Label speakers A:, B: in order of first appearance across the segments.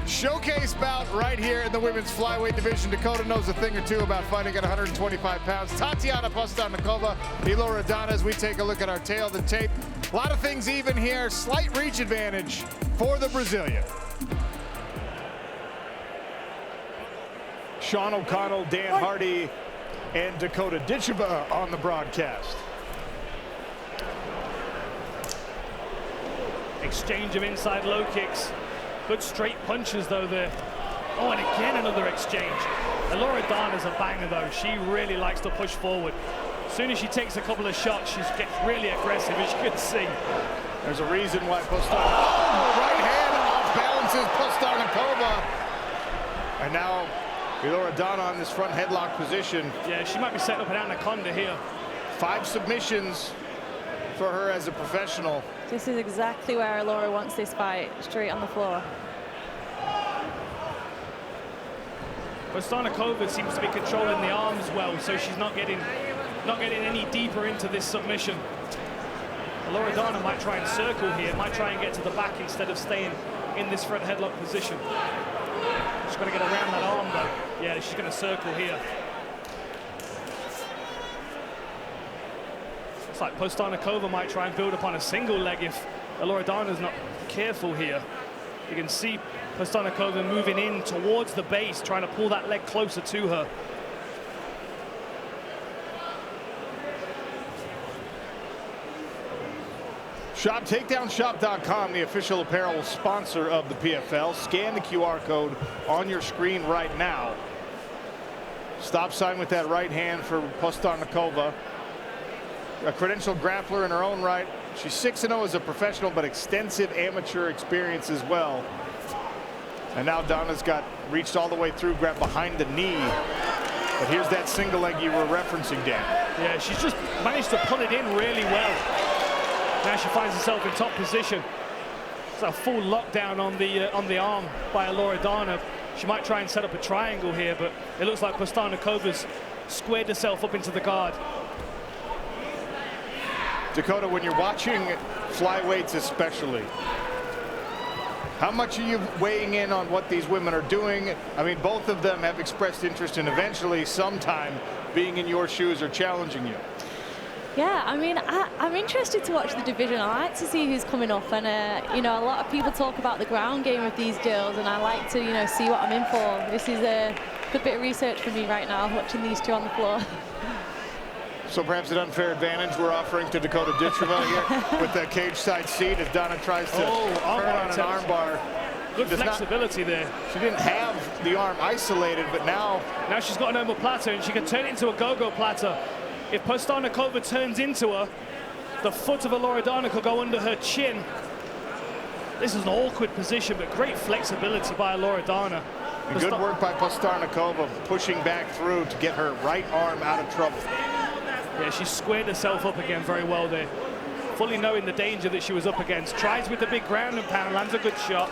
A: Showcase bout right here in the women's flyweight division. Dakota knows a thing or two about fighting at 125 pounds. Tatiana Postarnakova, Elora as we take a look at our tail of the tape. A lot of things even here. Slight reach advantage for the Brazilian. Sean O'Connell, Dan Hardy, and Dakota Ditcheva on the broadcast.
B: Exchange of inside low kicks. Good straight punches though there. Oh, and again another exchange. Elora is a banger though. She really likes to push forward. As soon as she takes a couple of shots, she gets really aggressive, as you can see.
A: There's a reason why Postarnakova, right hand off balances Postarnakova. And now Elora on this front headlock position.
B: Yeah, she might be setting up an anaconda here.
A: 5 submissions for her as a professional.
C: This is exactly where Elora wants this fight, straight on the floor.
B: Postarnakova seems to be controlling the arms well, so she's not getting any deeper into this submission. Elora might try and circle here, might try and get to the back instead of staying in this front headlock position. She's going to get around that arm though. Yeah, she's going to circle here. It's like Postarnakova might try and build upon a single leg if Elora is not careful here. You can see Postarnakova moving in towards the base, trying to pull that leg closer to her.
A: TakedownShop.com, the official apparel sponsor of the PFL. Scan the QR code on your screen right now. Stop sign with that right hand for Postarnakova. A credentialed grappler in her own right. She's 6-0 as a professional, but extensive amateur experience as well. And now Donna's got reached all the way through, grabbed behind the knee. But here's that single leg you were referencing, Dan.
B: Yeah, she's just managed to pull it in really well. Now she finds herself in top position. It's a full lockdown on the arm by Elora. She might try and set up a triangle here, but it looks like Postarnakova's squared herself up into the guard.
A: Dakota, when you're watching flyweights especially, how much are you weighing in on what these women are doing? I mean, both of them have expressed interest in eventually sometime being in your shoes or challenging you.
C: Yeah, I mean, I'm interested to watch the division. I like to see who's coming up, and you know, a lot of people talk about the ground game of these girls, and I like to, you know, see what I'm in for. This is a good bit of research for me right now, watching these two on the floor.
A: So perhaps an unfair advantage we're offering to Dakota Ditcheva here with that cage side seat as Donna tries to turn on an armbar.
B: Good flexibility there.
A: She didn't have the arm isolated, but now
B: she's got an omoplata, and she can turn it into a go-go platter. If Postarnakova turns into her, the foot of Elora could go under her chin. This is an awkward position, but great flexibility by Elora.
A: Good work by Postarnakova, pushing back through to get her right arm out of trouble.
B: Yeah, she squared herself up again very well there, fully knowing the danger that she was up against. Tries with the big ground and pound, lands a good shot.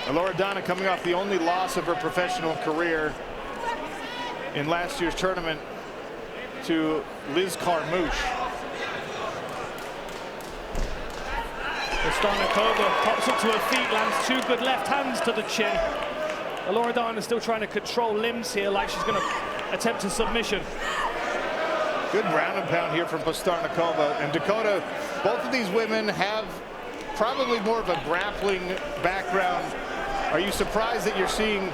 A: Elora coming off the only loss of her professional career in last year's tournament to Liz Carmouche.
B: Postarnakova pops up to her feet, lands 2 good left hands to the chin. Elora is still trying to control limbs here, like she's going to attempt a submission.
A: Good ground and pound here from Postarnakova. And Dakota, both of these women have probably more of a grappling background. Are you surprised that you're seeing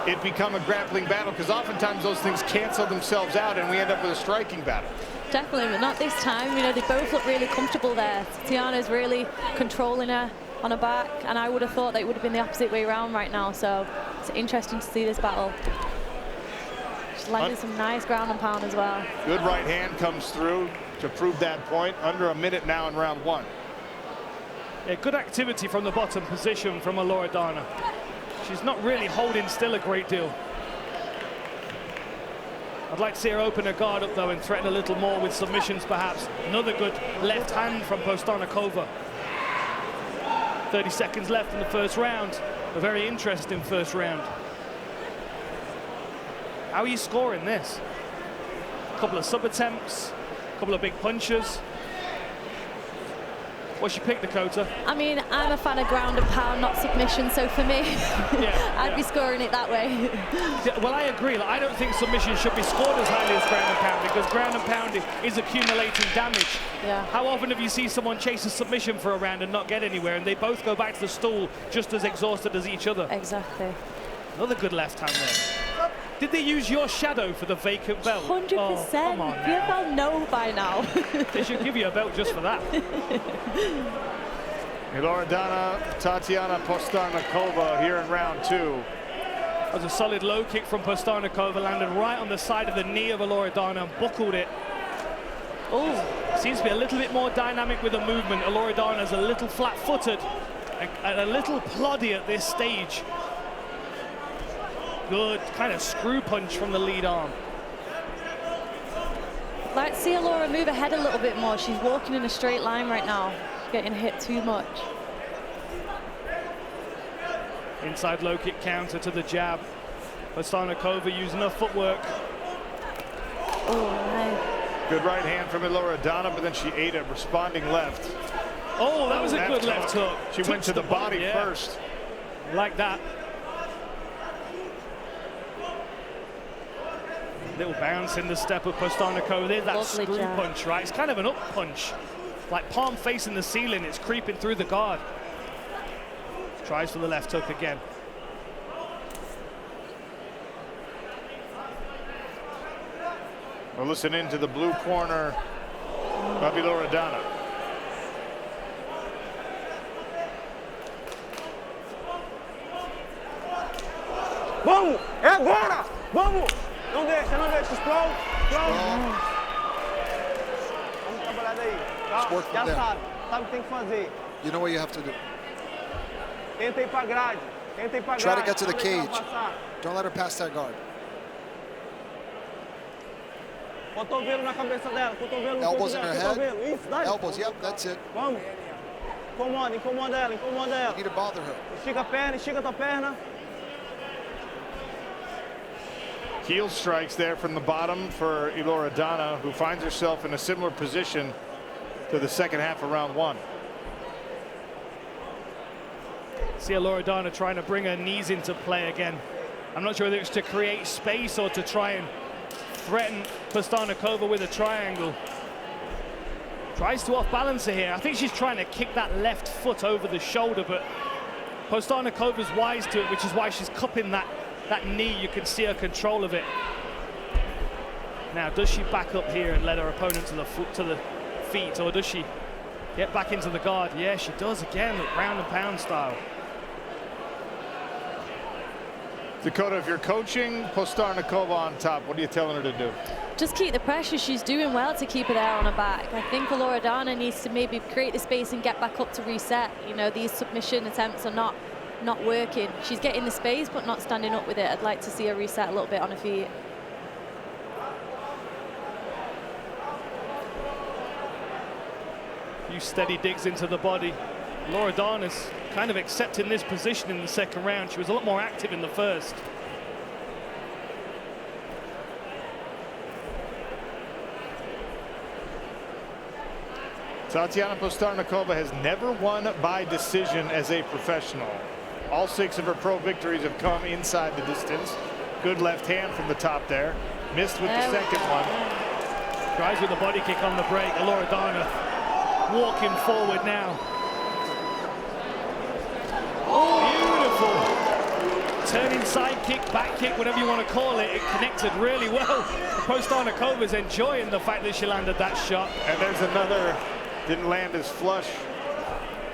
A: it become a grappling battle? Because oftentimes those things cancel themselves out and we end up with a striking battle.
C: Definitely, but not this time. You know, they both look really comfortable there. Tatiana's really controlling her on her back, and I would have thought that it would have been the opposite way around right now. So it's interesting to see this battle. She's landed some nice ground and pound as well. Good
A: right hand comes through to prove that point. Under a minute now in round 1.
B: Yeah, good activity from the bottom position from Elora. She's not really holding still a great deal. I'd like to see her open her guard up though and threaten a little more with submissions perhaps. Another good left hand from Postarnakova. 30 seconds left in the first round. A very interesting first round. How are you scoring this? A couple of sub attempts, a couple of big punches. What's your pick, Dakota?
C: I mean, I'm a fan of ground and pound, not submission, so for me, I'd be scoring it that way.
B: Well, I agree. Like, I don't think submission should be scored as highly as ground and pound, because ground and pound is accumulating damage.
C: Yeah.
B: How often have you seen someone chase a submission for a round and not get anywhere, and they both go back to the stool just as exhausted as each other?
C: Exactly.
B: Another good left hand there. Did they use your shadow for the vacant belt?
C: 100%.
B: Oh, come on now.
C: PFL know by now.
B: They should give you a belt just for that.
A: Elora, Tatiana Postarnakova here in round 2.
B: That was a solid low kick from Postarnakova, landed right on the side of the knee of Elora and buckled it. Oh, seems to be a little bit more dynamic with the movement. Elora is a little flat-footed and a little ploddy at this stage. Good kind of screw punch from the lead arm.
C: I'd like to see Elora move ahead a little bit more. She's walking in a straight line right now. She's getting hit too much.
B: Inside low kick counter to the jab. Postarnakova using her footwork.
C: Oh, nice.
A: Good right hand from Elora, but then she ate a responding left.
B: Oh, that was a good left hook.
A: She went to the body first.
B: Like that. Little bounce in the step of Postarnakova. There's that
C: Lovely
B: screw
C: jab.
B: punch, right? It's kind of an up punch. Like palm facing the ceiling, it's creeping through the guard. Tries for the left hook again.
A: We're listening to the blue corner of Elora.
D: Vamos! É agora! Vamos! Não deixa, explode! Vamos trabalhar daí. Já sabe o que tem que fazer.
E: You know what you have to do.
D: Tenta ir pra grade.
E: Try to get to the cage. Don't let her pass that guard.
D: Cotovelo na cabeça dela, cotovelo no
E: Elbows
D: corpo
E: in
D: dela,
E: her head.
D: cotovelo. Isso, dá.
E: Elbows, yep, that's it.
D: Vamos. Incomoda ela, incomoda ela.
E: You need to bother her.
D: Estica a perna, estica a tua perna.
A: Heel strikes there from the bottom for Elora, who finds herself in a similar position to the second half of round 1.
B: See Elora trying to bring her knees into play again. I'm not sure whether it's to create space or to try and threaten Postarnakova with a triangle. Tries to off-balance her here. I think she's trying to kick that left foot over the shoulder, but Postarnakova's wise to it, which is why she's cupping that knee. You can see her control of it. Now, does she back up here and let her opponent to the feet, or does she get back into the guard? Yeah, she does again, round and pound style.
A: Dakota, if you're coaching Postarnakova on top, what are you telling her to do?
C: Just keep the pressure. She's doing well to keep her there on her back. I think Elora needs to maybe create the space and get back up to reset. You know, these submission attempts are not working. She's getting the space but not standing up with it. I'd like to see her reset a little bit on her feet.
B: Few steady digs into the body. Elora is kind of accepting this position in the second round. She was a lot more active in the first.
A: Tatiana Postarnakova has never won by decision as a professional. All 6 of her pro victories have come inside the distance. Good left hand from the top there. Missed with the second one.
B: Tries with a body kick on the break. Elora walking forward now. Beautiful. Turning side kick, back kick, whatever you want to call it. It connected really well. Postarnakova's enjoying the fact that she landed that shot.
A: And there's another, didn't land as flush.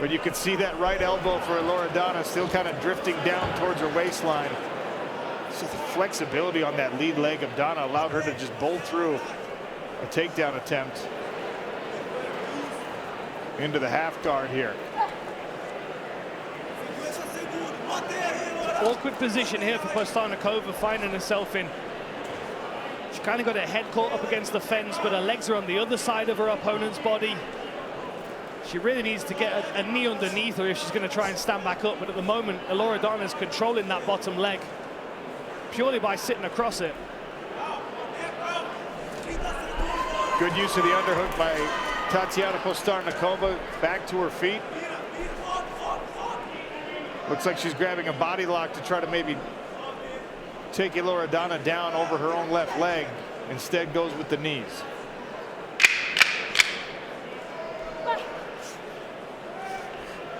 A: But you can see that right elbow for Elora still kind of drifting down towards her waistline. It's just the flexibility on that lead leg of Donna allowed her to just bolt through a takedown attempt into the half guard here.
B: Awkward position here for Postarnakova, finding herself in. She kind of got her head caught up against the fence, but her legs are on the other side of her opponent's body. She really needs to get a knee underneath her if she's going to try and stand back up. But at the moment, Elora is controlling that bottom leg purely by sitting across it.
A: Good use of the underhook by Tatiana Postarnakova back to her feet. Looks like she's grabbing a body lock to try to maybe take Elora down over her own left leg. Instead goes with the knees.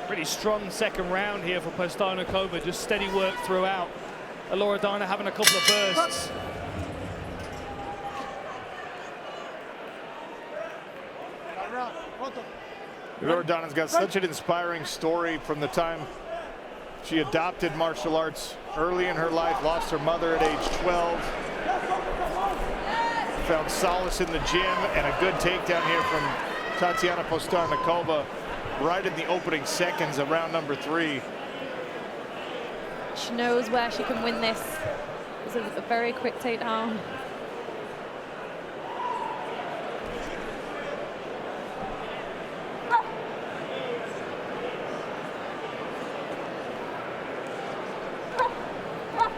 B: Pretty strong second round here for Postarnakova, just steady work throughout. Elora having a couple of bursts.
A: Elora got such an inspiring story from the time she adopted martial arts early in her life, lost her mother at age 12. Found solace in the gym and a good takedown here from Tatiana Postarnakova right in the opening seconds of round number 3.
C: She knows where she can win this. It's a very quick takedown.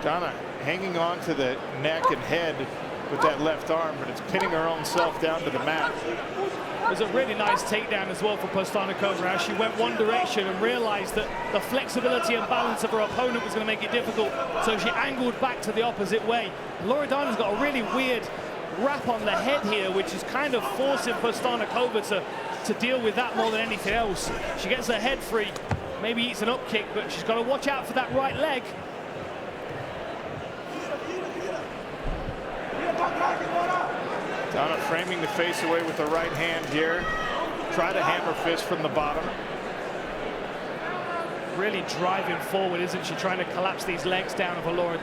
A: Donna hanging on to the neck and head with that left arm, but it's pinning her own self down to the mat.
B: It was a really nice takedown as well for Postarnakova as she went one direction and realized that the flexibility and balance of her opponent was going to make it difficult, so she angled back to the opposite way. Elora has got a really weird wrap on the head here, which is kind of forcing Postarnakova to deal with that more than anything else. She gets her head free, maybe eats an up kick, but she's got to watch out for that right leg.
A: Donna framing the face away with the right hand here. Try to hammer fist from the bottom.
B: Really driving forward, isn't she? Trying to collapse these legs down of Elora.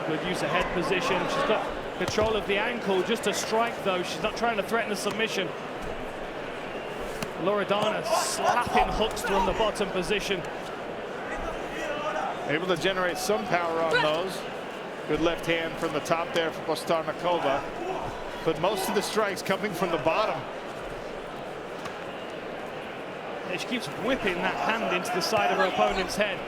B: Good use of head position. She's got control of the ankle just to strike, though. She's not trying to threaten a submission. Elora slapping hooks from the bottom position.
A: Able to generate some power on those. Good left hand from the top there for Postarnakova. But most of the strikes coming from the bottom.
B: Yeah, she keeps whipping that hand into the side of her opponent's head.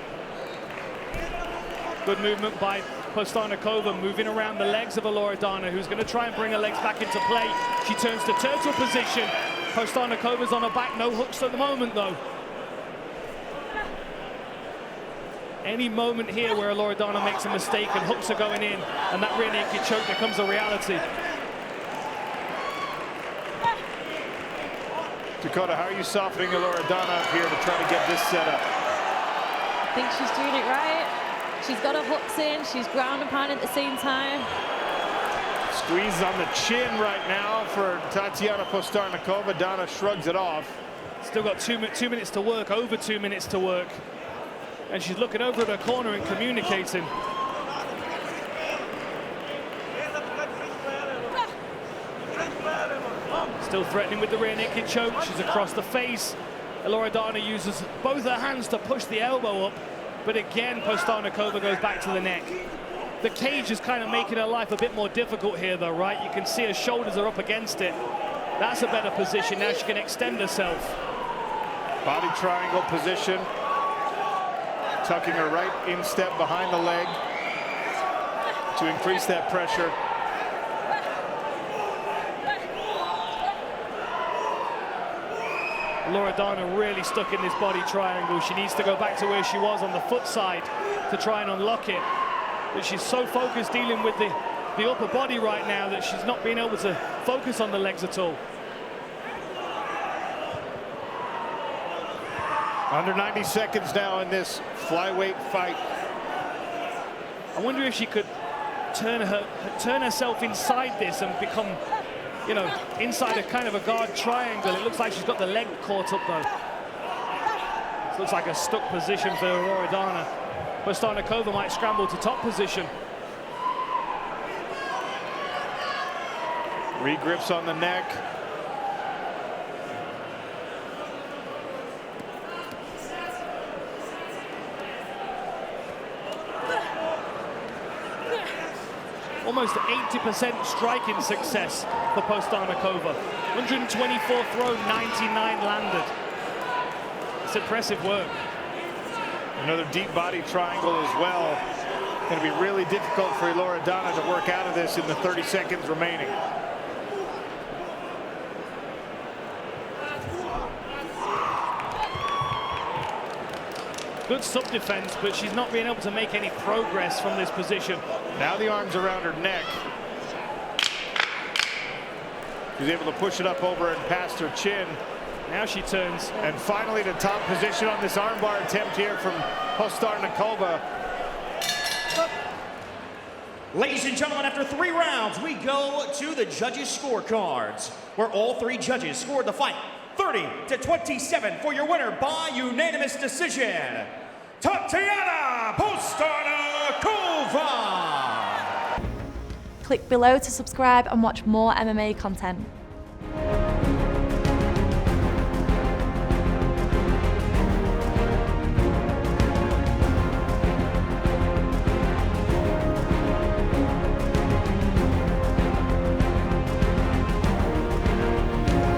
B: Good movement by Postarnakova, moving around the legs of Elora, who's going to try and bring her legs back into play. She turns to turtle position. Postarnakova's on her back, no hooks at the moment, though. Any moment here where Elora makes a mistake and hooks are going in, and that rear naked choke becomes a reality.
A: Dakota, how are you softening Elora up here to try to get this set up?
C: I think she's doing it right. She's got her hooks in, she's ground and pound at the same time.
A: Squeeze on the chin right now for Tatiana Postarnakova. Donna shrugs it off.
B: Still got 2 minutes to work, over 2 minutes to work. And she's looking over at her corner and communicating. Still threatening with the rear naked choke. She's across the face. Elora uses both her hands to push the elbow up. But again, Postarnakova goes back to the neck. The cage is kind of making her life a bit more difficult here, though, right? You can see her shoulders are up against it. That's a better position. Now she can extend herself.
A: Body triangle position. Tucking her right instep behind the leg to increase that pressure.
B: Elora really stuck in this body triangle. She needs to go back to where she was on the foot side to try and unlock it. But she's so focused dealing with the upper body right now that she's not being able to focus on the legs at all.
A: Under 90 seconds now in this flyweight fight.
B: I wonder if she could turn herself inside this and become, you know, inside a kind of a guard triangle. It looks like she's got the leg caught up, though. This looks like a stuck position for Elora. Postarnakova might scramble to top position.
A: Regrips on the neck.
B: Almost 80% striking success for Postarnakova. 124 thrown, 99 landed. It's impressive work.
A: Another deep body triangle as well. Going to be really difficult for Elora to work out of this in the 30 seconds remaining.
B: Good sub-defense, but she's not being able to make any progress from this position.
A: Now the arms around her neck. She's able to push it up over and past her chin.
B: Now she turns.
A: And finally the top position on this armbar attempt here from Postarnakova.
F: Ladies and gentlemen, after 3 rounds, we go to the judges' scorecards, where all 3 judges scored the fight 30-27 for your winner by unanimous decision, Tatiana Postarnakova.
C: Click below to subscribe and watch more MMA content.